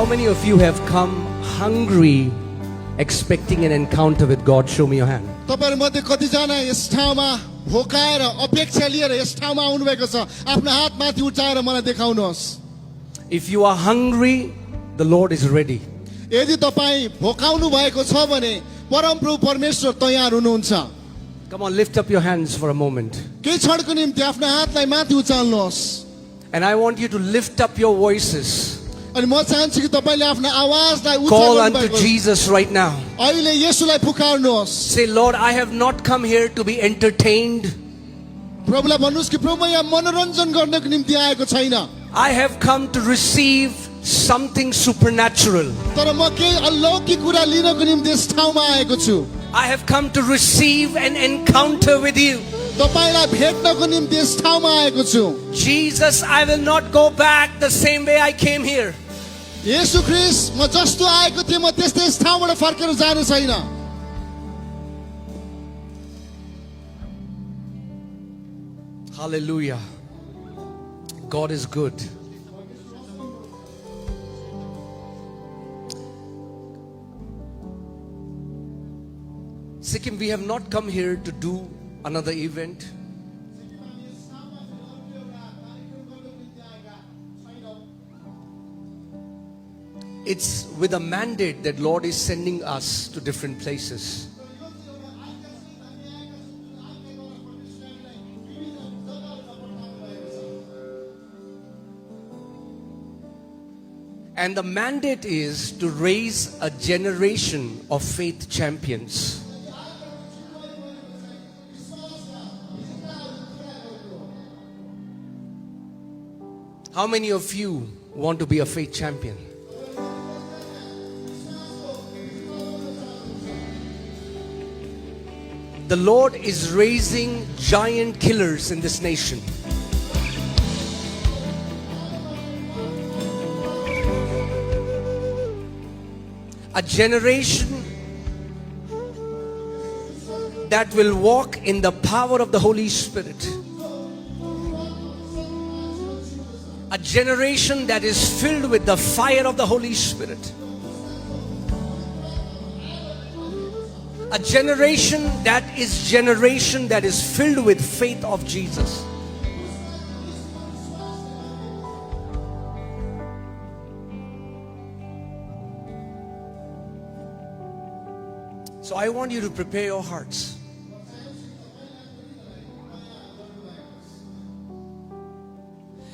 How many of you have come hungry, expecting an encounter with God? Show me your hand. तपाईहरु मध्ये कतिजना yes ठाउँमा भोकाएर अपेक्षा लिएर यस ठाउँमा आउनु भएको छ? आफ्नो हात माथि उठाएर मलाई देखाउनुहोस्। If you are hungry, the Lord is ready. यदि तपाई भोकाउनु भएको छ भने परमप्रभु परमेश्वर तयार हुनुहुन्छ। Come on, lift up your hands for a moment. केही क्षणको निम्ति आफ्नो हातलाई माथि उचाल्नुहोस्। And I want you to lift up your voices. अनि म चाहन्छु कि तपाईले आफ्नो आवाजलाई Call उचाल्नु unto भएको Jesus right now. अहिले येशूलाई पुकार्नुहोस्। Say, Lord, I have not come here to be entertained. प्रभुलाई भन्नुस् कि प्रभु म यहाँ मनोरञ्जन गर्नको निम्ति आएको छैन। I have come to receive something supernatural. तर म केही अलौकिक कुरा लिनको निम्ति यस ठाउँमा आएको छु। I have come to receive an encounter with you. तपाईलाई भेट्नको निम्ति यस ठाउँमा आएको छु। Jesus, I will not go back the same way I came here. येशू ख्रीष्ट म जस्तो आएको थिएँ म त्यस्तै यस ठाउँबाट फर्केर जाने छैन। Hallelujah. God is good. Sikkim, we have not come here to do another event. It's with a mandate that Lord is sending us to different places. And the mandate is to raise a generation of faith champions. How many of you want to be a faith champion? The Lord is raising giant killers in this nation. A generation that will walk in the power of the Holy Spirit. A generation that is filled with the fire of the Holy Spirit. A generation that is filled with faith of Jesus. So I want you to prepare your hearts.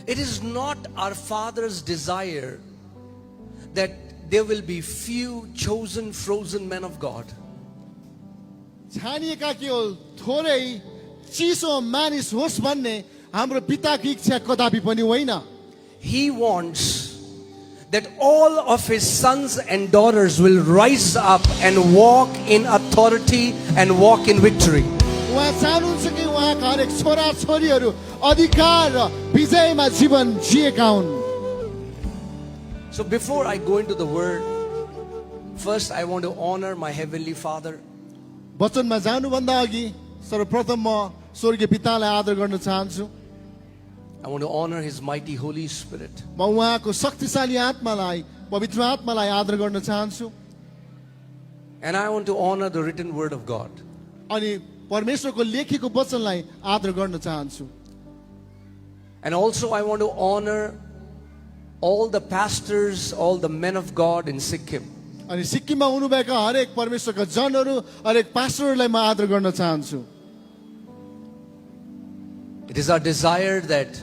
It is not our Father's desire that there will be few chosen, frozen men of God. छानिएका केवल थोरै चिसो मानिस होस् भन्ने हाम्रो पिताको इच्छा कदापि पनि होइन। He wants that all of his sons and daughters will rise up and walk in authority and walk in victory. उहाँ चाहनुहुन्छ कि उहाँका हरेक छोरा छोरीहरू अधिकार र विजयमा जीवन जिएका हुन्। So before I go into the word, first I want to honor my heavenly Father. वचनमा जानुभन्दा अघि सर्वप्रथम म स्वर्गीय पितालाई आदर गर्न चाहन्छु। I want to honor his mighty Holy Spirit. म उहाँको शक्तिशाली आत्मालाई पवित्र आत्मालाई आदर गर्न चाहन्छु। And I want to honor the written word of God. अनि परमेश्वरको लेखेको वचनलाई आदर गर्न चाहन्छु। And also I want to honor all the pastors, all the men of God in Sikkim. अनि सिक्किममा हुनुभएका हरेक परमेश्वरका जनहरू हरेक पास्टरहरूलाई म आदर गर्न चाहन्छु। It is our desire that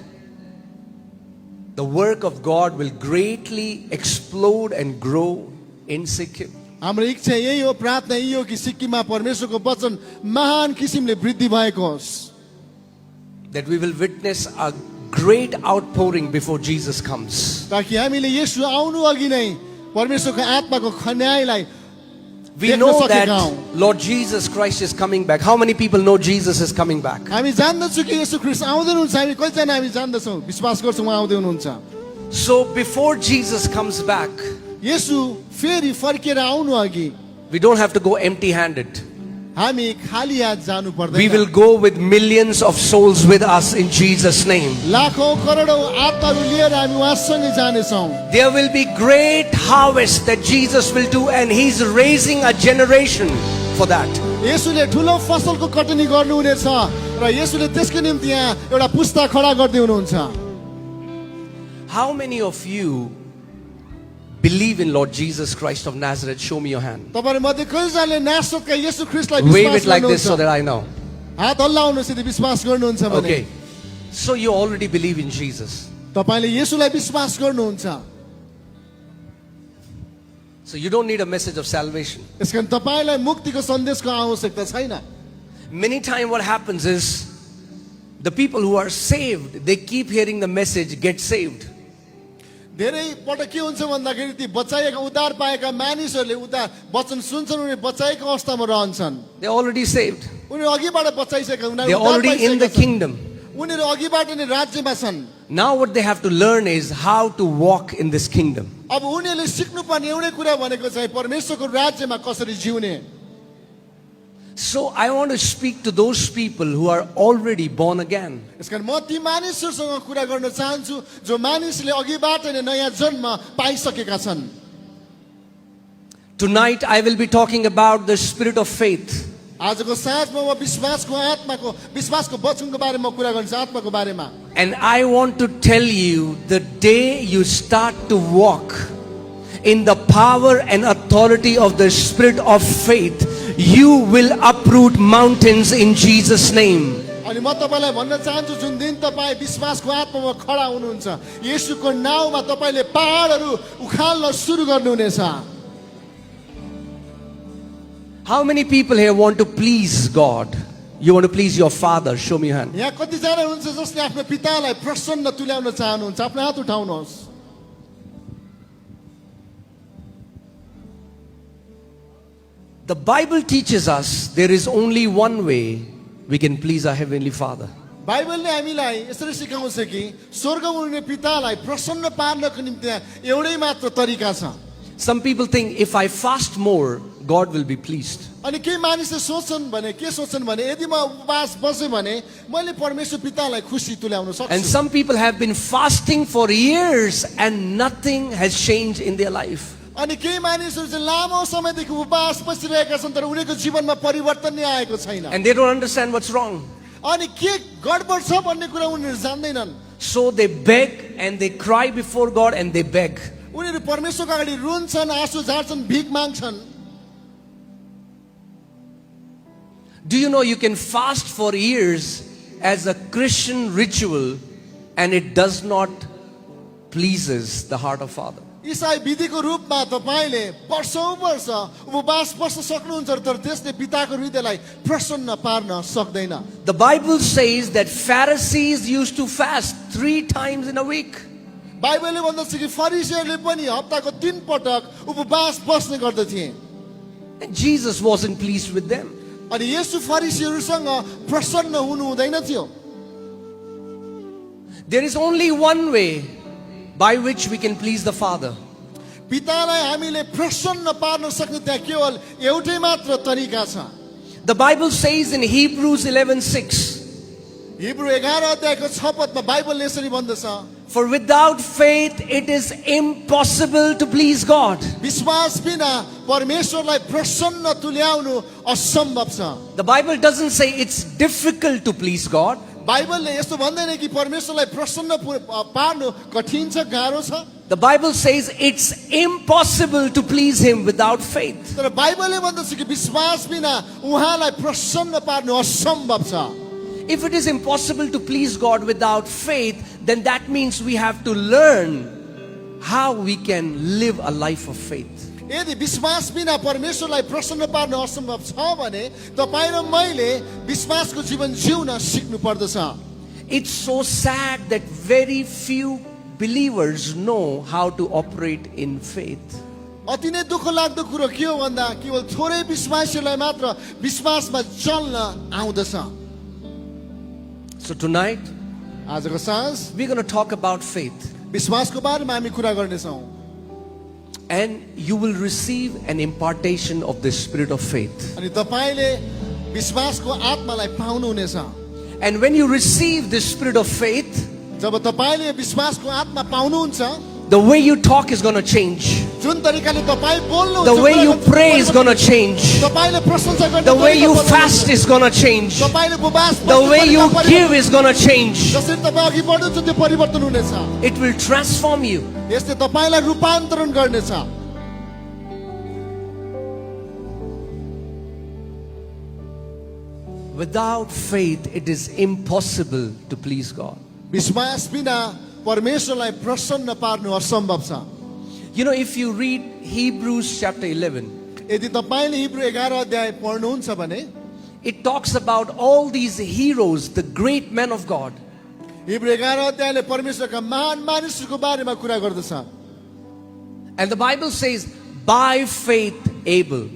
the work of God will greatly explode and grow in Sikkim. हाम्रो इच्छा यही हो, प्रार्थना यही हो कि सिक्किममा परमेश्वरको वचन महान किसिमले वृद्धि भएको होस्। That we will witness a great outpouring before Jesus comes. ताकि हामीले येशू आउनु अघि नै परमेश्वरको आत्माको खन्याइलाई We know that Lord Jesus Christ is coming back. How many people know Jesus is coming back? हामी जान्दछौँ कि येशू ख्रीष्ट आउँदै हुनुहुन्छ। हामी कतिजना हामी जान्दछौँ, विश्वास गर्छौँ उहाँ आउँदै हुनुहुन्छ। So before Jesus comes back, येशू फेरि फर्केर आउनु अघि we don't have to go empty-handed. हामी खाली हात जानु We will पर्दैन go with millions of souls with us in Jesus' name. लाखौं करोडौं आत्माहरू लिएर हामी उहाँसँगै जानेछौँ There will be great harvest that Jesus will do, and He's raising a generation for that. येशूले ठुलो फसलको कटनी गर्नुहुनेछ र येशूले त्यसको निम्ति यहाँ एउटा पुस्ता खडा गर्दै हुनुहुन्छ How many of you believe in Lord Jesus Christ of Nazareth? Show me your hand. तपाईहरु मध्ये कतिजनाले नासरतका येशू ख्रीष्टलाई Wave विश्वास it like this so गर्नुहुन्छ that I know. हात हल्लाउनुहोस् यदि विश्वास गर्नुहुन्छ भने Okay. So you already believe in Jesus. तपाईले येशूलाई विश्वास गर्नुहुन्छ So you don't need a message of salvation. यसकारण तपाईलाई मुक्तिको सन्देशको आवश्यकता छैन Many times what happens is the people who are saved, they keep hearing the message, get saved. धेरै पटक के हुन्छ भन्दाखेरि ती बचाइएका उद्धार पाएका मानिसहरूले उद्धार वचन सुन्छन् उनी बचाइएको अवस्थामा रहन्छन् They're already saved. उनीहरू अघिबाट बचाइसकेका उनीहरू They're उद्धार already in the पाइसकेका छन्। kingdom. उनीहरू अघिबाट नै राज्यमा छन् Now what they have to learn is how to walk in this kingdom. अब उनीहरूले सिक्नुपर्ने एउटै कुरा भनेको चाहिँ परमेश्वरको राज्यमा कसरी जिउने So I want to speak to those people who are already born again. यसकारण म ती मानिसहरूसँग कुरा गर्न चाहन्छु जो मानिसले अघिबाट नै नयाँ जन्म पाइसकेका छन् Tonight I will be talking about the spirit of faith. आजको साँझमा म विश्वासको वचनको बारेमा कुरा गर्छु आत्माको बारेमा And I want to tell you, the day you start to walk in the power and authority of the spirit of faith, you will uproot mountains in Jesus' name. अनि म तपाईलाई भन्न चाहन्छु जुन दिन तपाई विश्वासको आत्मामा खडा हुनुहुन्छ येशूको नाउँमा तपाईले पहाडहरू उखाल्न सुरु गर्नुहुनेछ How many people here want to please God? You want to please your father? Show me your hand. यहाँ कतिजना हुनुहुन्छ जसले आफ्नो पितालाई प्रसन्न तुल्याउन चाहनुहुन्छ आफ्नो हात उठाउनुहोस् The Bible teaches us there is only one way we can please our Heavenly Father. बाइबलले हामीलाई यसरी सिकाउँछ कि स्वर्गमा हुने पितालाई प्रसन्न पार्नको निम्ति एउटै मात्र तरिका छ Some people think if I fast more, God will be pleased. अनि केही मानिसले सोच्छन् भने के सोच्छन् भने यदि म उपवास बसे भने मैले परमेश्वर पितालाई खुसी तुल्याउन And सक्छु some people have been fasting for years and nothing has changed in their life. अनि केही मानिसहरू चाहिँ लामो समयदेखि उपवास बसिरहेका छन् तर उनीहरूको जीवनमा परिवर्तन नै आएको छैन And they don't understand what's wrong. अनि के गडबड छ भन्ने कुरा उनीहरू जान्दैनन् So they beg and they cry before God and they beg. उनीहरू परमेश्वरको अगाडि रुन्छन् आँसु झार्छन् भिख माग्छन् Do you know you can fast for years as a Christian ritual and it does not pleases the heart of Father. ईसाई विधिको रूपमा तपाईले वर्षौं वर्ष उपवास बस्न सक्नुहुन्छ तर त्यसले पिताको हृदयलाई प्रसन्न पार्न सक्दैन The Bible says that Pharisees used to fast 3 times in a week. बाइबलले भन्दछ कि फरिसीहरूले पनि हप्ताको 3 पटक उपवास बस्ने गर्दथे And Jesus wasn't pleased with them. अनि येशू फरिसीहरूसँग प्रसन्न हुनु हुँदैन थियो There is only one way by which we can please the Father. पितालाई हामीले प्रसन्न पार्न सक्ने त्यहाँ केवल एउटै मात्र तरिका छ The Bible says in Hebrews 11:6, Hebrew 11 अध्यायको 6 पदमा बाइबलले यसरी भन्दछ for without faith it is impossible to please God. विश्वास बिना परमेश्वरलाई प्रसन्न तुल्याउनु असम्भव छ The Bible doesn't say it's difficult to please God. बाइबलले यस्तो भन्दैन कि परमेश्वरलाई प्रसन्न पार्नु कठिन छ गाह्रो छ The Bible says it's impossible to please Him without faith. तर बाइबलले भन्दछ कि विश्वास बिना उहाँलाई प्रसन्न पार्नु असम्भव छ If it is impossible to please God without faith, then that means we have to learn how we can live a life of faith. यदि विश्वास बिना परमेश्वरलाई प्रसन्न पार्नु असम्भव छ भने तपाई र मैले विश्वासको जीवन जिउन सिक्नु पर्दछ It's so sad that very few believers know how to operate in faith. अति नै दुःख लाग्दो कुरो के हो भन्दा केवल थोरै विश्वासीलाई मात्र विश्वासमा चल्न आउँदछ So tonight, आजको साँझ we're going to talk about faith. विश्वासको बारेमा हामी कुरा गर्नेछौँ And you will receive an impartation of the spirit of faith. अनि तपाईले विश्वासको आत्मालाई पाउनुहुनेछ। And when you receive the spirit of faith, जब तपाईले विश्वासको आत्मा पाउनुहुन्छ, the way you talk is going to change. जुन तरिकाले तपाई बोल्नुहुन्छ, The way you pray is going to change. तपाईले प्रशंसा गर्ने The way तरिका you बदल्नुहुन्छ। fast is going to change. तपाईले उपवास The बस्ने way you तरिका परिवर्तन- give is going to change. जसरी तपाई अघि बढ्नुहुन्छ त्यो परिवर्तन हुनेछ। It will transform you. यसले तपाईलाई रूपान्तरण गर्नेछ। Without faith, it is impossible to please God. विश्वास बिना परमेश्वरलाई प्रसन्न पार्नु असम्भव छ। You know, if you read Hebrews chapter 11, यदि तपाईले हिब्रू 11 अध्याय पढ्नुहुन्छ भने it talks about all these heroes, the great men of God. Hebrew 11 अध्यायले परमेश्वरका महान मानिसहरूको बारेमा कुरा गर्दछ। And the Bible says, by faith Abel,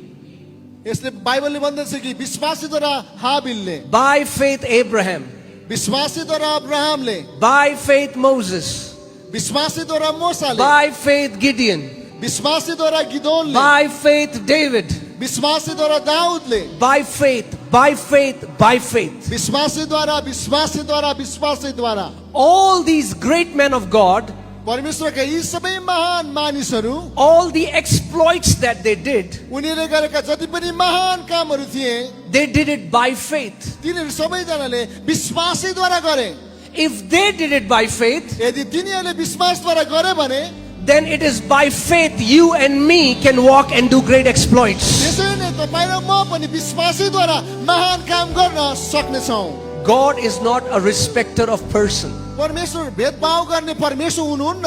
यसले बाइबलले भन्दछ कि विश्वासीद्वारा हाबिलले, by faith Abraham, विश्वासीद्वारा अब्राहमले, by faith Moses, विश्वासीद्वारा मोसाले, by faith Gideon, विश्वासीद्वारा गिदोनले, by faith David, विश्वासीद्वारा दाउदले, by faith, by faith, by faith. विश्वासीद्वारा विश्वासीद्वारा विश्वासीद्वारा All these great men of God, परमेश्वरका यी सबै महान मानिसहरू, all the exploits that they did, उनीहरूले गरेका जति पनि महान कामहरू थिए, they did it by faith. तिनीहरू सबैजनाले विश्वासैद्वारा गरे। If they did it by faith, यदि तिनीहरूले विश्वासद्वारा गरे भने then it is by faith you and me can walk and do great exploits. त्यसै नै तपाईँ र म पनि विश्वासैद्वारा महान काम गर्न सक्नेछौँ। God is not a respecter of person. परमेश्वर भेदभाव गर्ने परमेश्वर हुनुहुन्न।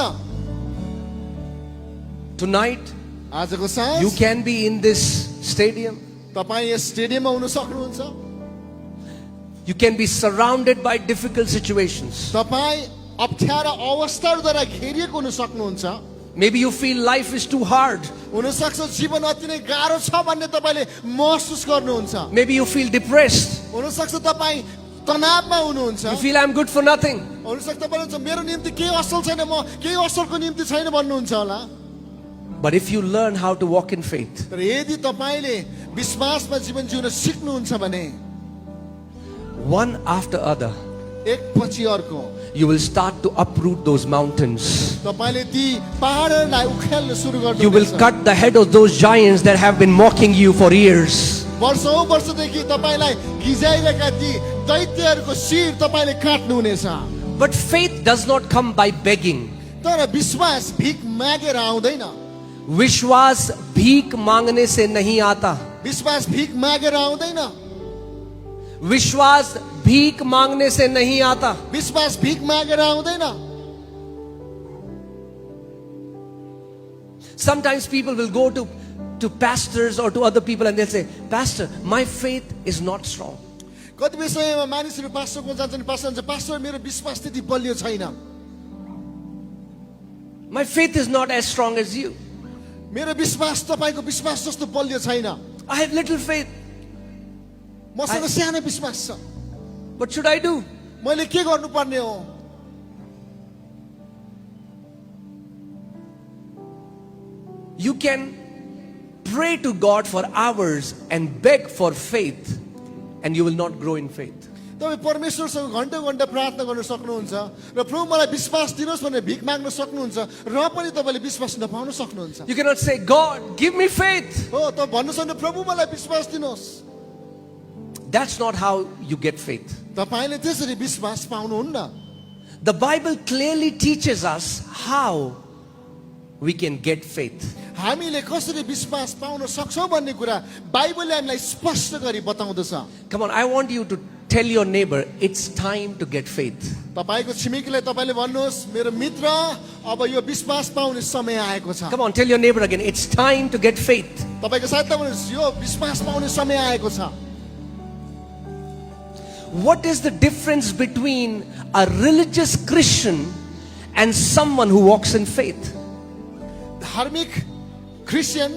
Tonight, आजको साँझ you can be in this stadium. तपाईँ यस स्टेडियममा हुन सक्नुहुन्छ। You can be surrounded by difficult situations. तपाईँ अप्ठ्यारा अवस्थाहरूद्वारा घेरिएको हुन सक्नुहुन्छ। Maybe you feel life is too hard. हुनसक्छ जीवन अति नै गाह्रो छ भन्ने तपाईँले महसुस गर्नुहुन्छ। Maybe you feel depressed. हुनसक्छ तपाईँ तनावमा हुनुहुन्छ। You feel I'm good for nothing. हुनसक्छ तपाईँ भन्छ मेरो निम्ति केही असल छैन, म केही असलको निम्ति छैन भन्नुहुन्छ होला। But if you learn how to walk in faith, तर यदि तपाईले विश्वासमा जीवन जिउन सिक्नुहुन्छ भने one after other, एक पछि अर्को you will start to uproot those mountains. तपाईले ती पहाडहरूलाई उखेल्न सुरु You will गर्नुहुन्छ। cut the head of those giants that have been mocking you for years. वर्षौं वर्षदेखि तपाईलाई गिजाइरहेका ती दैत्यहरूको शिर तपाईले काट्नु हुनेछ। But faith does not come by begging. तर विश्वास भीख मागेर आउँदैन। विश्वास भीख मांगने से नहीं आता. विश्वास भीख मागेर आउँदैन। विश्वास भीख मांगने से नहीं आता. विश्वास भीख मागेर आउँदैन। Sometimes people will go to pastors or to other people and they'll say, Pastor, my faith is not strong. कति समयमा मानिसहरू पास्टरको जान्छन्, पास्टर भन्छ पास्टर मेरो विश्वास त्यति बलियो छैन। My faith is not as strong as you. मेरो विश्वास तपाईको विश्वास जस्तो बलियो छैन। I have little faith. मसँग सानो विश्वास छ। What should I do? मैले के गर्नुपर्ने हो? You can pray to God for hours and beg for faith, and you will not grow in faith. तपाईँ परमेश्वरसँग घण्टौं घण्टा प्रार्थना गर्न सक्नुहुन्छ र प्रभु मलाई विश्वास दिनुहोस् भनेर भिख माग्न सक्नुहुन्छ र पनि तपाईले विश्वास नपाउन सक्नुहुन्छ। You cannot say, God, give me faith. हो त भन्नु सक्नु प्रभु मलाई विश्वास दिनुहोस्। That's not how you get faith. तपाईले त्यसरी विश्वास पाउनुहुन्न। The Bible clearly teaches us how we can get faith. हामीले कसरी विश्वास पाउन सक्छौं भन्ने कुरा बाइबलले हामीलाई स्पष्ट गरी बताउँदछ। Come on, I want you to tell your neighbor, it's time to get faith. तपाईको छिमेकीलाई तपाईले भन्नुहोस् मेरो मित्र अब यो विश्वास पाउने समय आएको छ। Come on, tell your neighbor again, it's time to get faith. तपाईको साथीलाई भन्नुहोस् यो विश्वास पाउने समय आएको छ। What is the difference between a religious Christian and someone who walks in faith? धार्मिक क्रिस्चियन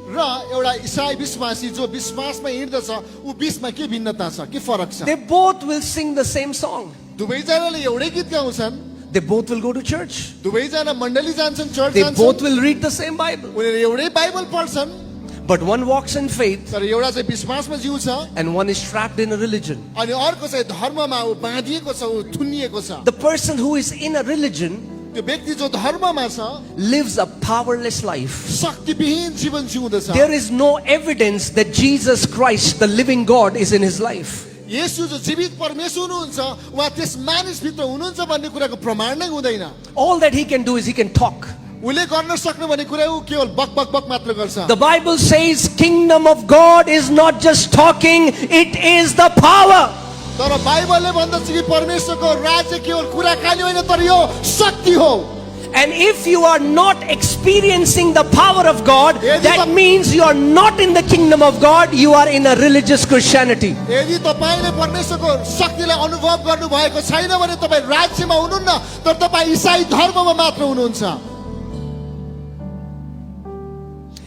र एउटा ईसाई विश्वासी जो विश्वासमा हिँड्दछ उ बीचमा के भिन्नता छ, के फरक छ? They both will sing the same song. दुवैजनाले एउटै गीत गाउँछन्। They both will go to church. दुवैजना मण्डली जान्छन्, चर्च They जान्छन्। both will read the same Bible. उनीहरु एउटै Bible पढ्छन्। But one walks in faith तर एउटा चाहिँ विश्वासमा जिउँछ and one is trapped in a religion. अनि अर्को चाहिँ धर्ममा ऊ बाँधिएको छ, ऊ थुनिएको छ। The person who is in a religion त्यो व्यक्ति जो धर्ममा छ lives a powerless life. शक्तिविहीन जीवन जिउँदछ। There is no evidence that Jesus Christ, the living God, is in his life. येशू जो जीवित परमेश्वर हुनुहुन्छ उहाँ त्यस मानिसभित्र हुनुहुन्छ भन्ने कुराको प्रमाण नै हुँदैन। All that he can do is he can talk. उसले गर्न सक्ने भन्ने कुरा ऊ केवल बक बक बक मात्र गर्छ। The Bible says kingdom of God is not just talking, it is the power. तर बाइबलले भन्दछ कि परमेश्वरको राज्य केवल कुराकानी होइन तर यो शक्ति हो। And if you are not experiencing the power of God, that means you are not in the kingdom of God, you are in a religious Christianity. यदि तपाईले परमेश्वरको शक्तिलाई अनुभव गर्नु भएको छैन भने तपाई राज्यमा हुनुहुन्न तर तपाई ईसाई धर्ममा मात्र हुनुहुन्छ।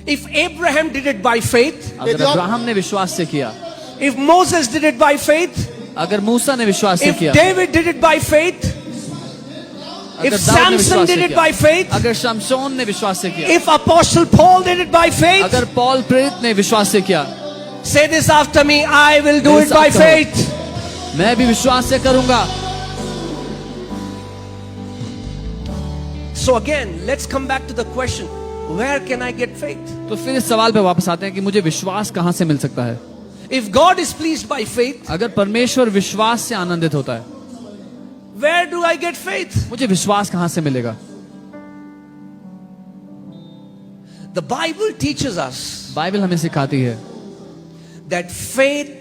If Abraham did it by faith, अगर अब्राहम ने विश्वास से किया, if Moses did it by faith, अगर मूसा ने विश्वास से if किया, David did it by faith, अगर if दाऊद ने Samson विश्वास से did it किया, by faith, अगर शमशोन ने विश्वास से किया, if Apostle Paul did it by faith, अगर पौल प्रेरित ने विश्वास से किया, say this after me, I will do मेरे it by साथ कहो, faith. मैं भी विश्वास से करूंगा। So again, let's come back to the question, where can I get faith? तो फिर इस सवाल पे वापस आते हैं कि मुझे विश्वास कहां से मिल सकता है। If God is pleased by faith, अगर परमेश्वर विश्वास से आनंदित होता है, where do I get faith? मुझे विश्वास कहां से मिलेगा? The Bible teaches us Bible हमें सिखाती है that faith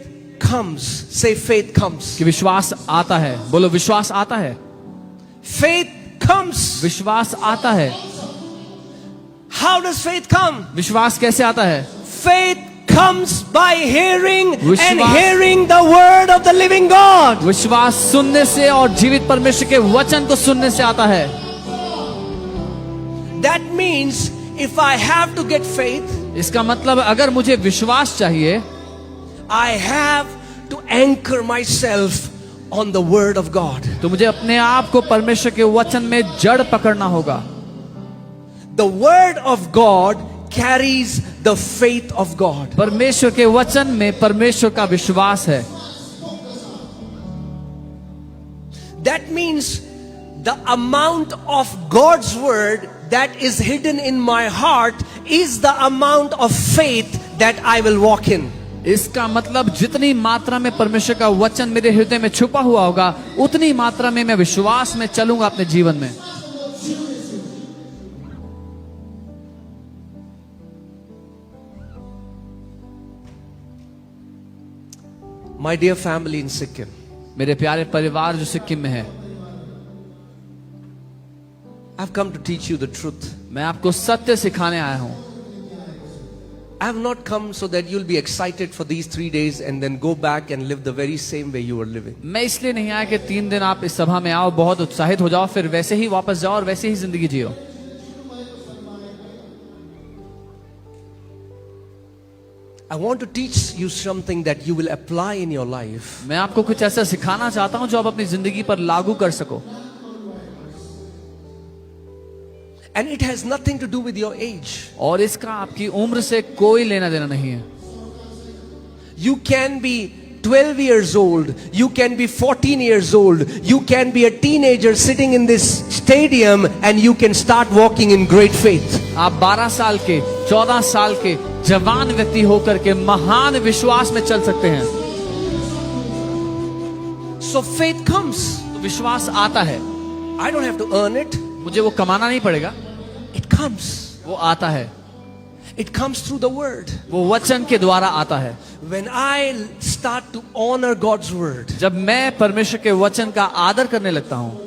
comes. Say faith comes. कि विश्वास आता है। बोलो विश्वास आता है। Faith comes. विश्वास आता है। How does faith come? विश्वास कैसे आता है? Faith comes by hearing and विश्वास- hearing the word of the living God. विश्वास सुनने से और जीवित परमेश्वर के वचन को सुनने से आता है। That means if I have to get faith, इसका मतलब अगर मुझे विश्वास चाहिए I have to anchor myself on the word of God. तो मुझे अपने आप को परमेश्वर के वचन में जड़ पकड़ना होगा। The word of God carries the faith of God. परमेश्वर के वचन में परमेश्वर का विश्वास है। That means the amount of God's word that is hidden in my heart is the amount of faith that I will walk in. इसका मतलब जितनी मात्रा में परमेश्वर का वचन मेरे हृदय में छुपा हुआ होगा उतनी मात्रा में मैं विश्वास में चलूंगा अपने जीवन में। My dear family in Sikkim, मेरे प्यारे परिवार जो सिक्किम में है, I've come to teach you the truth. मैं आपको सत्य सिखाने आया हूं। I have not come so that you'll be excited for these 3 days and then go back and live the very same way you were living. मैं इसलिए नहीं आया कि 3 दिन आप इस सभा में आओ, बहुत उत्साहित हो जाओ, फिर वैसे ही वापस जाओ और वैसे ही जिंदगी जियो। I want to teach you something that you will apply in your life. मैं आपको कुछ ऐसा सिखाना चाहता हूं जो आप अपनी जिंदगी पर लागू कर सको। And it has nothing to do with your age. और इसका आपकी उम्र से कोई लेना देना नहीं है। You can be 12 years old, you can be 14 years old, you can be a teenager sitting in this stadium and you can start walking in great faith. आप 12 साल के, 14 साल के जवान व्यक्ति होकर के महान विश्वास में चल सकते हैं। So faith comes. तो विश्वास आता है। I don't have to earn it. मुझे वो कमाना नहीं पड़ेगा, It comes. वो आता है। It comes through the word. वो वचन के द्वारा आता है। When I start to honor God's word, जब मैं परमेश्वर के वचन का आदर करने लगता हूँ,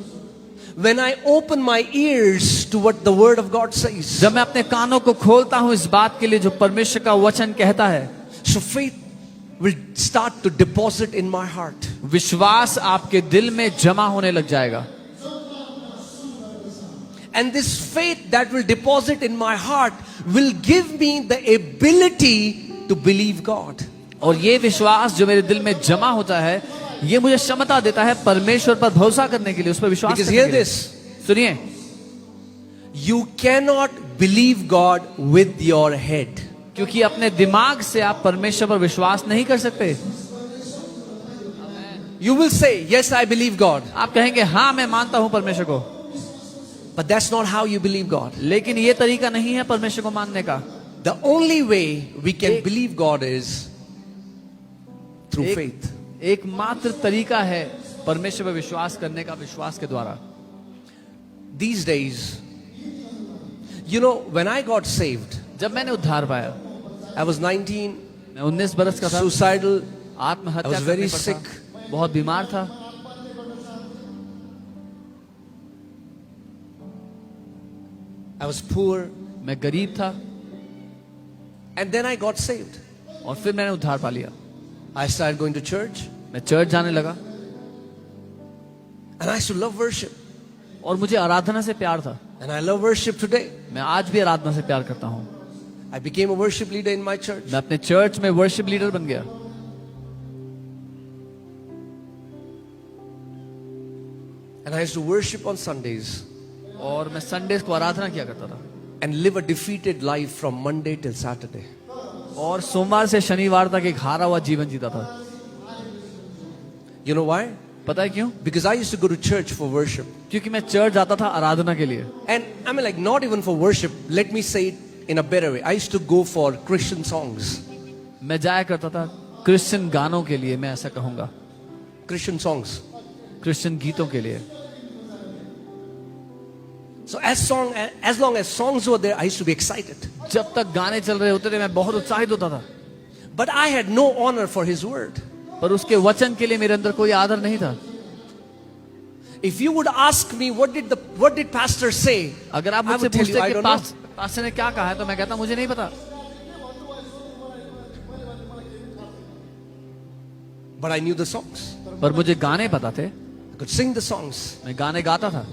when I open my ears to what the word of God says, जब मैं अपने कानों को खोलता हूँ इस बात के लिए जो परमेश्वर का वचन कहता है, so faith will start to deposit in my heart. विश्वास आपके दिल में जमा होने लग जाएगा। And this faith that will deposit in my heart will give me the ability to believe God. और ये विश्वास जो मेरे दिल में जमा होता है, ये मुझे क्षमता देता है परमेश्वर पर भरोसा करने के लिए, उस पर विश्वास Because करने hear के लिए। this, सुनिए, you cannot believe God with your head. क्योंकि अपने दिमाग से आप परमेश्वर पर विश्वास नहीं कर सकते। You will say, yes, I believe God. आप कहेंगे हाँ मैं मानता हूं परमेश्वर को, But that's not how you believe God. लेकिन ये तरीका नहीं है परमेश्वर को मानने का। The only way we can believe God is through faith. एकमात्र तरीका है परमेश्वर पर विश्वास करने का, विश्वास के द्वारा। These days, you know, when I got saved, जब मैंने उद्धार पाया, I was 19, मैं 19 बरस का था, suicidal, आत्महत्या I was करने very पर sick. था, बहुत बीमार था, I was poor, मैं गरीब था, and then I got saved. और फिर मैंने उद्धार पा लिया। I started going to church, मैं चर्च जाने लगा and I used to love worship, और मुझे आराधना से प्यार था। and I love worship today. मैं आज भी आराधना से प्यार करता हूँ। I became a worship leader in my church. मैं अपने चर्च में वर्शिप लीडर बन गया, And I used to worship on Sundays और मैं संडेज को आराधना किया करता था, and live a defeated life from Monday till Saturday. और सोमवार से शनिवार तक एक हारा हुआ जीवन जीता था। You know why? पता है क्यों? Because I used to go to church for worship. क्योंकि मैं चर्च जाता था आराधना के लिए। And I mean, like, not even for worship. Let me say it in a better way. I used to go for Christian songs. मैं जाया करता था क्रिश्चियन गानों के लिए, मैं ऐसा कहूंगा, Christian songs. क्रिश्चियन गीतों के लिए। So as long as songs were there, I used to be excited. जब तक गाने चल रहे होते थे मैं बहुत उत्साहित होता था, But I had no honor for His word. पर उसके वचन के लिए मेरे अंदर कोई आदर नहीं था। If you would ask me what did pastor say, अगर आप I मुझसे would tell पूछते you, I कि don't know. पास्टर ने क्या कहा है, तो मैं कहता मुझे नहीं पता। But I knew the songs. पर मुझे गाने पता थे, I could sing the songs. मैं गाने गाता था,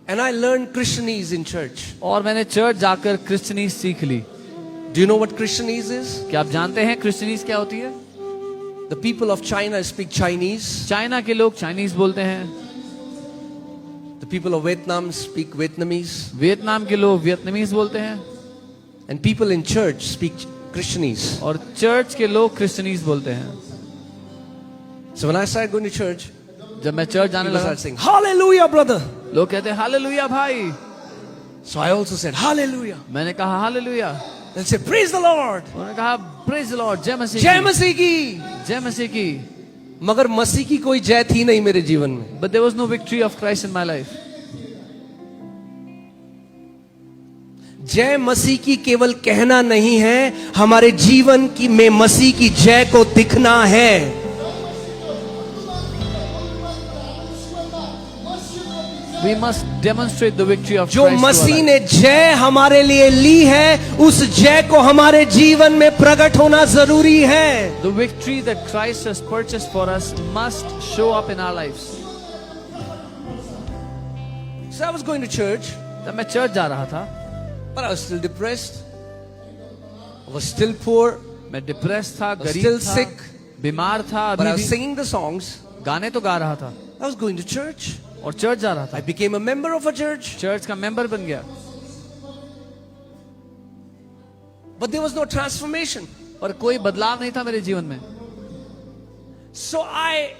And I learned Christianese in church. और मैंने चर्च जाकर क्रिश्चियनीज सीख ली। Do you know what Christianese is? क्या आप जानते हैं क्रिश्चियनीज क्या होती है? The people of China speak Chinese. China के लोग चाइनीज बोलते हैं, The people of Vietnam speak Vietnamese. Vietnam के लोग वियतनामीज बोलते हैं, And people in church speak Christianese. और चर्च के लोग क्रिश्चियनीज बोलते हैं। So when I started going to church, जब मैं चर्च जाने people लगा, started saying, Hallelujah, brother. लोग कहते हैं हालेलुया भाई। So I also said, Hallelujah. मैंने कहा hallelujah. They'll say, Praise the Lord. उन्होंने कहा प्रेज द लॉर्ड, जय मसीह जय की, मसीह की। जय मसीह की। मगर मसीह की कोई जय थी नहीं मेरे जीवन में। But there was no victory of Christ in my life. जय मसीह की केवल कहना नहीं है, हमारे जीवन की में मसीह की जय को दिखना है। We must demonstrate the victory of जो Christ to our Masih life. ने जय हमारे लिए ली है, उस जय को हमारे जीवन में प्रकट होना जरूरी है। The victory that Christ has purchased for us must show up in our lives. So I was going to church, जब मैं चर्च जा रहा था, but I was still depressed. I was still poor, मैं डिप्रेस था, was गरीब still था, sick, बीमार था, but I अभी was भी singing the songs. गाने तो गा रहा था, I was going to church. और चर्च जा रहा I था, became a member of a church, church का मेंबर बन गया, but there was no transformation. पर कोई बदलाव नहीं था मेरे जीवन में। So I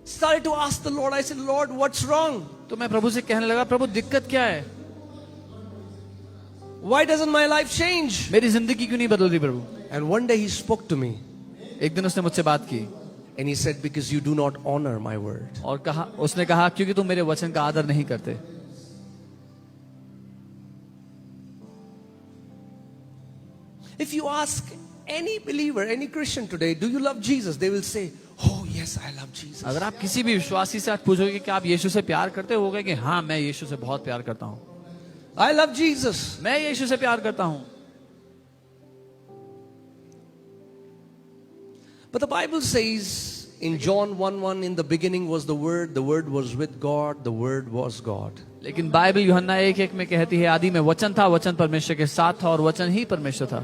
started to ask the Lord. I said, Lord, what's wrong? तो मैं प्रभु से कहने लगा, प्रभु दिक्कत क्या है? Why doesn't my life change? मेरी जिंदगी क्यों नहीं बदल रही प्रभु? And one day He spoke to me, एक दिन उसने मुझसे बात की and He said, because you do not honor my word. और कहा, उसने कहा क्योंकि तुम मेरे वचन का आदर नहीं करते। If you ask any believer, any Christian today, do you love Jesus? They will say, oh yes, I love Jesus. अगर आप किसी भी विश्वासी से आज पूछोगे कि आप यीशु से प्यार करते हो, कि हाँ मैं यीशु से बहुत प्यार करता हूँ, I love Jesus. मैं यीशु से प्यार करता हूँ। But the Bible says in John 1:1, in the beginning was the Word was with God, the Word was God. लेकिन बाइबल यूहन्ना 1:1 में कहती है, आदि में वचन था, वचन परमेश्वर के साथ था और वचन ही परमेश्वर था,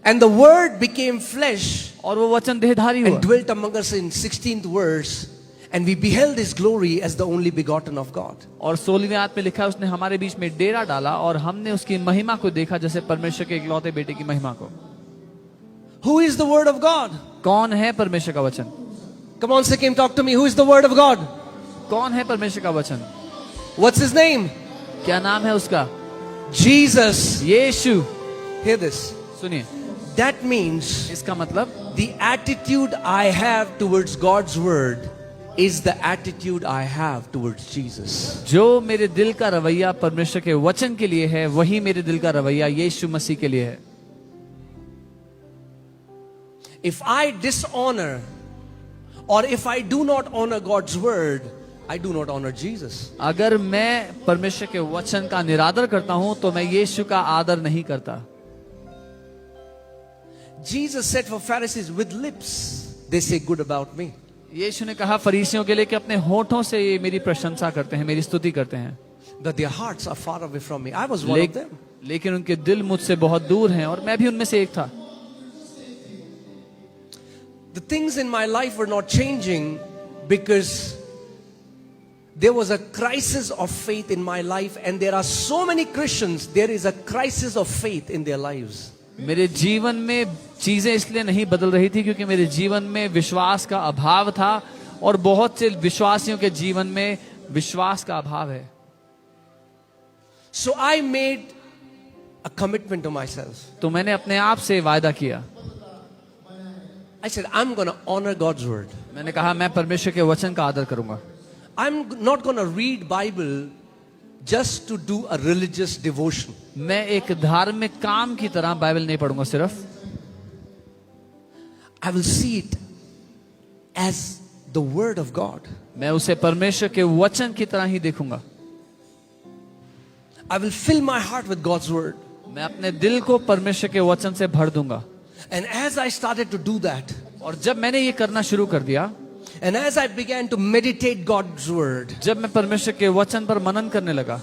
And the Word became flesh और वो वचन देहधारी हुआ and dwelt among us in 16th verse. And we beheld his glory as the only begotten of God. और 16वें आयत में लिखा है उसने हमारे बीच में डेरा डाला और हमने उसकी महिमा को देखा जैसे परमेश्वर के इकलौते बेटे की महिमा को। Who is the word of God? कौन है परमेश्वर का वचन? Come on, Sikkim, talk to me. Who is the word of God? कौन है परमेश्वर का वचन? What's his name? क्या नाम है उसका? Jesus. यीशु। Hear this. सुनिए, That means इसका मतलब the attitude I have towards God's word is the attitude I have towards Jesus. जो मेरे दिल का रवैया परमेश्वर के वचन के लिए है वही मेरे दिल का रवैया यीशु मसीह के लिए है। If I dishonor or if I do not honor God's word, I do not honor Jesus. अगर मैं परमेश्वर के वचन का निरादर करता हूं तो मैं यीशु का आदर नहीं करता। Jesus said for Pharisees, with lips they say good about me. यीशु ने कहा फरीसियों के लिए कि अपने होठों से ये मेरी प्रशंसा करते हैं, मेरी स्तुति करते हैं, But their hearts are far away from me. I was one of them. लेकिन उनके दिल मुझसे बहुत दूर हैं और मैं भी उनमें से एक था। The things in my life were not changing because there was a crisis of faith in my life, and there are so many Christians, there is a crisis of faith in their lives. मेरे जीवन में चीजें इसलिए नहीं बदल रही थी क्योंकि मेरे जीवन में विश्वास का अभाव था और बहुत से विश्वासियों के जीवन में विश्वास का अभाव है। So I made a commitment to myself. तो मैंने अपने आप से वायदा किया, I said, I'm going to honor God's word. मैंने कहा मैं परमेश्वर के वचन का आदर करूंगा। I'm not going to read Bible just to do a religious devotion. मैं एक धार्मिक काम की तरह बाइबल नहीं पढ़ूंगा सिर्फ, I will see it as the word of God. मैं उसे परमेश्वर के वचन की तरह ही देखूंगा। I will fill my heart with God's word. मैं अपने दिल को परमेश्वर के वचन से भर दूंगा। And as I started to do that, और जब मैंने ये करना शुरू कर दिया, and as I began to meditate God's word, जब मैं परमेश्वर के वचन पर मनन करने लगा,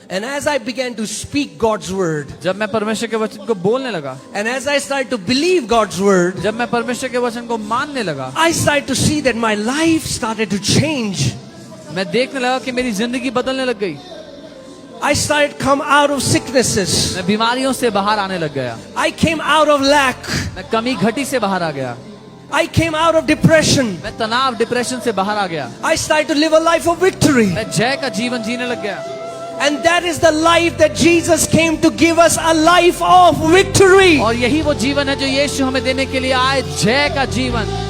and as I began to speak God's word, जब मैं परमेश्वर के वचन को बोलने लगा, and as I started to believe God's word, जब मैं परमेश्वर के वचन को मानने लगा, I started to see that my life started to change. मैं देखने लगा कि मेरी जिंदगी बदलने लग गई। I started to come out of sicknesses. मैं बीमारियों से बाहर आने लग गया, I came out of lack. मैं कमी घटी से बाहर आ गया, I came out of depression. मैं तनाव डिप्रेशन से बाहर आ गया, I started to live a life of victory. मैं जय का जीवन जीने लग गया। And that is the life that Jesus came to give us, a life of victory. और यही वो जीवन है जो यीशु हमें देने के लिए आए, जय का जीवन।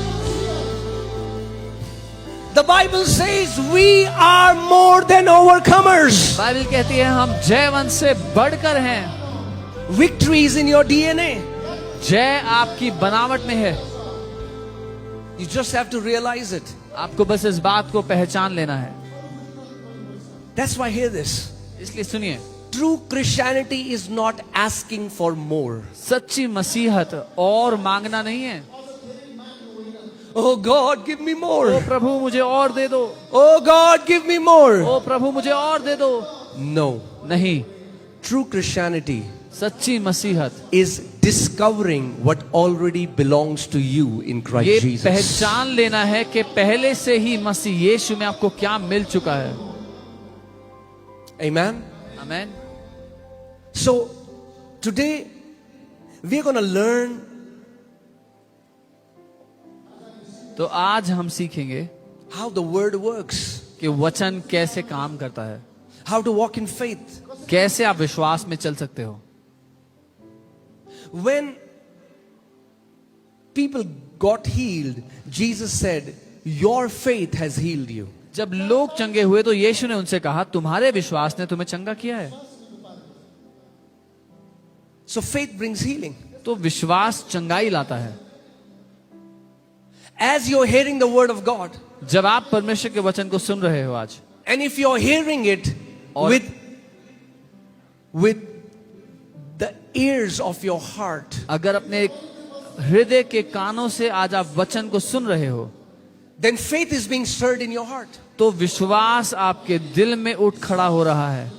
The Bible says we are more than overcomers. Bible कहती है हम जयवंत से बढ़कर हैं। Victory is in your DNA. जय आपकी बनावट में है, You just have to realize it. आपको बस इस बात को पहचान लेना है। That's why hear this. इसलिए सुनिए, True Christianity is not asking for more. सच्ची मसीहत और मांगना नहीं है। Oh God, give me ओ more. प्रभु मुझे और दे दो, Oh God, give me more. ओ प्रभु मुझे और दे दो। No. नहीं, True Christianity सच्ची मसीहत is discovering what already belongs to you in Christ ये Jesus. पहचान लेना है कि पहले से ही मसीह यीशु में आपको क्या मिल चुका है। Amen. Amen. So today we're going to learn तो आज हम सीखेंगे how the word works, कि वचन कैसे काम करता है, how to walk in faith. कैसे आप विश्वास में चल सकते हो। When people got healed, Jesus said, your faith has healed you. जब लोग चंगे हुए तो यीशु ने उनसे कहा तुम्हारे विश्वास ने तुम्हें चंगा किया है। So faith brings healing. तो विश्वास चंगाई लाता है। As you're hearing the word of God, जब आप परमेश्वर के वचन को सुन रहे हो आज, and if you're hearing it और with the ears of your heart, अगर अपने हृदय के कानों से आज आप वचन को सुन रहे हो, then faith is being stirred in your heart. तो विश्वास आपके दिल में उठ खड़ा हो रहा है।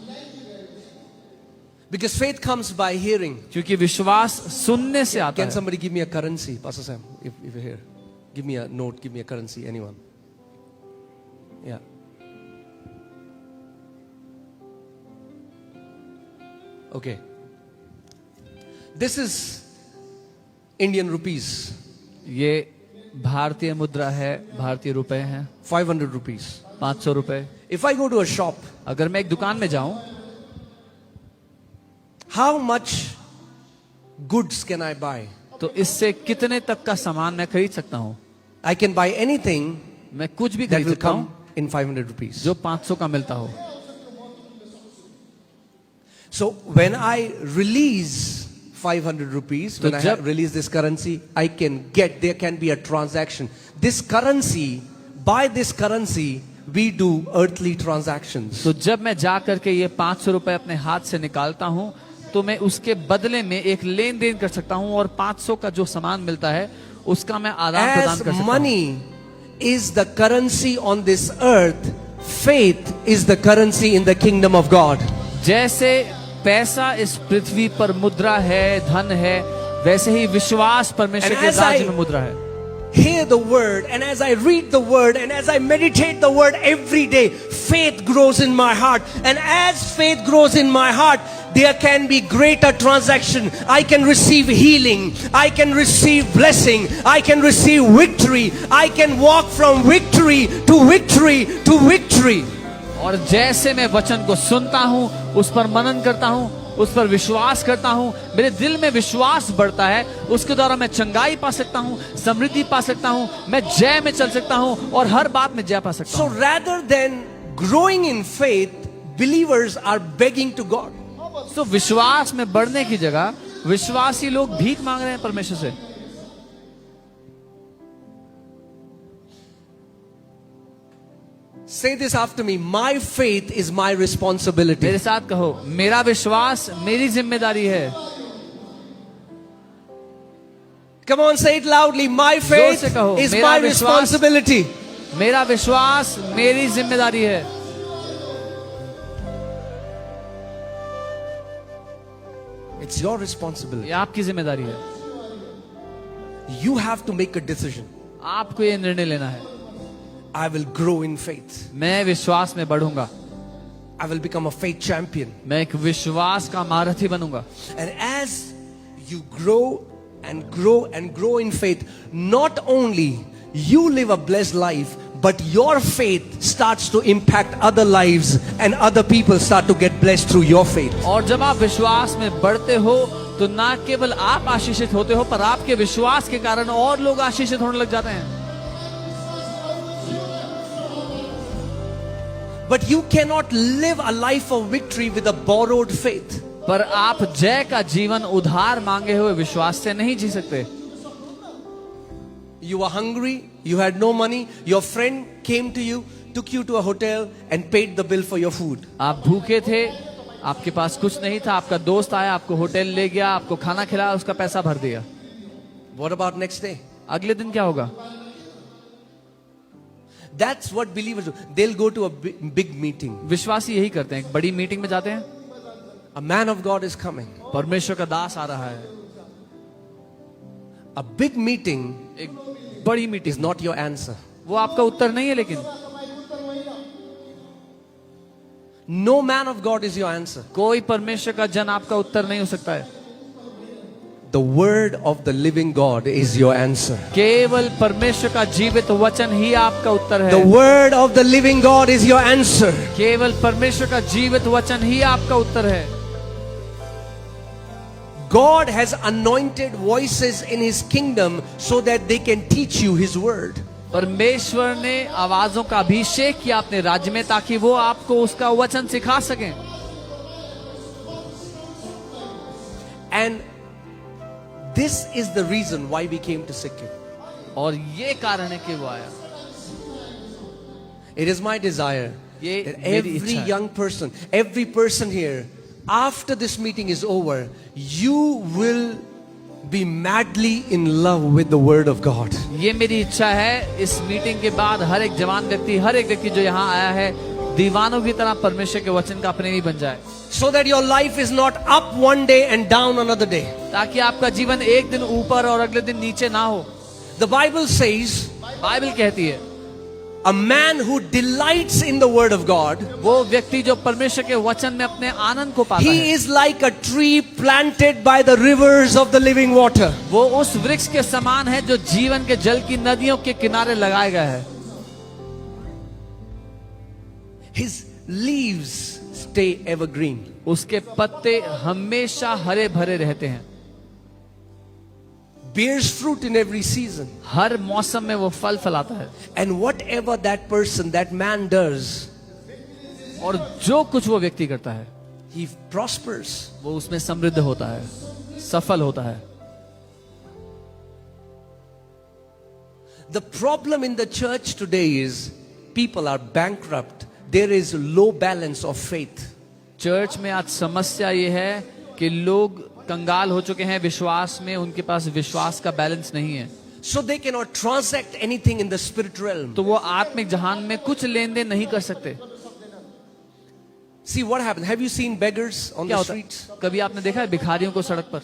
Because faith comes by hearing. क्योंकि विश्वास सुनने से आता Can है। somebody give me a currency, Pastor Sam, if you're here? Give me a note, give me a currency, anyone. Yeah. Okay. This is Indian rupees. ये भारतीय मुद्रा है, भारतीय रुपए हैं, 500 rupees. 500 रुपए. If I go to a shop, अगर मैं एक दुकान में जाऊं, how much goods can I buy? तो इससे कितने तक का सामान मैं खरीद सकता हूं? I can buy anything मैं कुछ भी that खरीद will सकता हूं come in 500 rupees. जो 500 का मिलता हो. So when I release 500 rupees, when I जब- release this currency, I can get, there can be a transaction. This currency, by this currency, we do earthly transactions. तो जब मैं जा करके ये 500 रुपए अपने हाथ से निकालता हूं, तो मैं उसके बदले में एक लेन देन कर सकता हूं और 500 का जो सामान मिलता है उसका मैं आदान प्रदान As कर सकता हूं. money is the currency on this earth, faith is the currency in the kingdom of God. जैसे पैसा इस पृथ्वी पर मुद्रा है, धन है, वैसे ही विश्वास परमेश्वर And के as राज्य I- में मुद्रा है. Hear the word, and as I read the word, and as I meditate the word every day, faith grows in my heart. And as faith grows in my heart, there can be greater transaction. I can receive healing. I can receive blessing. I can receive victory. I can walk from victory to victory to victory. और जैसे मैं वचन को सुनता हूं, उस पर मनन करता हूं, उस पर विश्वास करता हूं, मेरे दिल में विश्वास बढ़ता है, उसके द्वारा मैं चंगाई पा सकता हूं, समृद्धि पा सकता हूं, मैं जय में चल सकता हूं और हर बात में जय पा सकता So हूं. rather than growing in faith, believers are begging to God. तो विश्वास में बढ़ने की जगह विश्वासी लोग भीख मांग रहे हैं परमेश्वर से. Say this after me. My faith is my responsibility. मेरे साथ कहो, मेरा विश्वास मेरी जिम्मेदारी है. Come on, say it loudly. My faith से कहो, is मेरा my विश्वास- responsibility. मेरा विश्वास मेरी जिम्मेदारी है. It's your responsibility. ये आपकी जिम्मेदारी है. You have to make a decision. आपको ये निर्णय लेना है. I will grow in faith. मैं विश्वास में बढ़ूंगा. I will become a faith champion. मैं एक विश्वास का महारथी बनूंगा. And as you grow and grow and grow in faith, not only you live a blessed life, but your faith starts to impact other lives and other people start to get blessed through your faith. और जब आप विश्वास में बढ़ते हो तो ना केवल आप आशीषित होते हो, पर आपके विश्वास के कारण और लोग आशीषित होने लग जाते हैं. But you cannot live a life of victory with a borrowed faith. पर आप जय का जीवन उधार मांगे हुए विश्वास से नहीं जी सकते. You were hungry, you had no money, your friend came to you, took you to a hotel and paid the bill for your food. आप भूखे थे, आपके पास कुछ नहीं था, आपका दोस्त आया, आपको होटल ले गया, आपको खाना खिलाया, उसका पैसा भर दिया. What about next day? अगले दिन क्या होगा? That's what believers do. They'll go to a big meeting. विश्वासी यही करते हैं. एक बड़ी मीटिंग में जाते हैं, A man of God is coming. परमेश्वर का दास आ रहा है. A big meeting एक बड़ी is meeting, not your answer. वो आपका उत्तर नहीं है. लेकिन No man of God is your answer. कोई परमेश्वर का जन आपका उत्तर नहीं हो सकता है. The word of the living God is your answer. केवल परमेश्वर का जीवित वचन ही आपका उत्तर है. The word of the living God is your answer. केवल परमेश्वर का जीवित वचन ही आपका उत्तर है. God has anointed voices in his kingdom so that they can teach you his word. परमेश्वर ने आवाजों का अभिषेक किया अपने राज्य में ताकि वो आपको उसका वचन सिखा सकें. And this is the reason why we came to Sikkim. और ये कारण है कि वो आया. It is my desire ये that मेरी every इच्छा है. young person, every person here, after this meeting is over, you will be madly in love with the word of God. ये मेरी इच्छा है. इस मीटिंग के बाद हर एक जवान व्यक्ति, हर एक व्यक्ति जो यहाँ आया है, दीवानों की तरह परमेश्वर के वचन का प्रेमी बन जाए. So that your life is not up one day and down another day. ताकि आपका जीवन एक दिन ऊपर और अगले दिन नीचे ना हो. The Bible says बाइबल कहती है, A man who delights in the word of God, वो व्यक्ति जो परमेश्वर के वचन में अपने आनंद को पाता he है, is like a tree planted by the rivers of the living water. वो उस वृक्ष के समान है जो जीवन के जल की नदियों के किनारे लगाया गया है। His leaves stay evergreen. उसके पत्ते हमेशा हरे भरे रहते हैं, Bears fruit in every season. हर मौसम में वो फल फलाता है। And whatever that person, that man does, और जो कुछ वो व्यक्ति करता है he prospers. वो उसमें समृद्ध होता है, सफल होता है। The problem in the church today is people are bankrupt. There is low balance of faith. Church में आज समस्या ये है कि लोग कंगाल हो चुके हैं विश्वास में, उनके पास विश्वास का बैलेंस नहीं है, So they cannot transact anything in the spirit realm. तो वो आत्मिक जहान में कुछ लेन देन नहीं कर सकते। See what happens. Have you seen beggars on क्या the होता है? streets? कभी आपने देखा है भिखारियों को सड़क पर?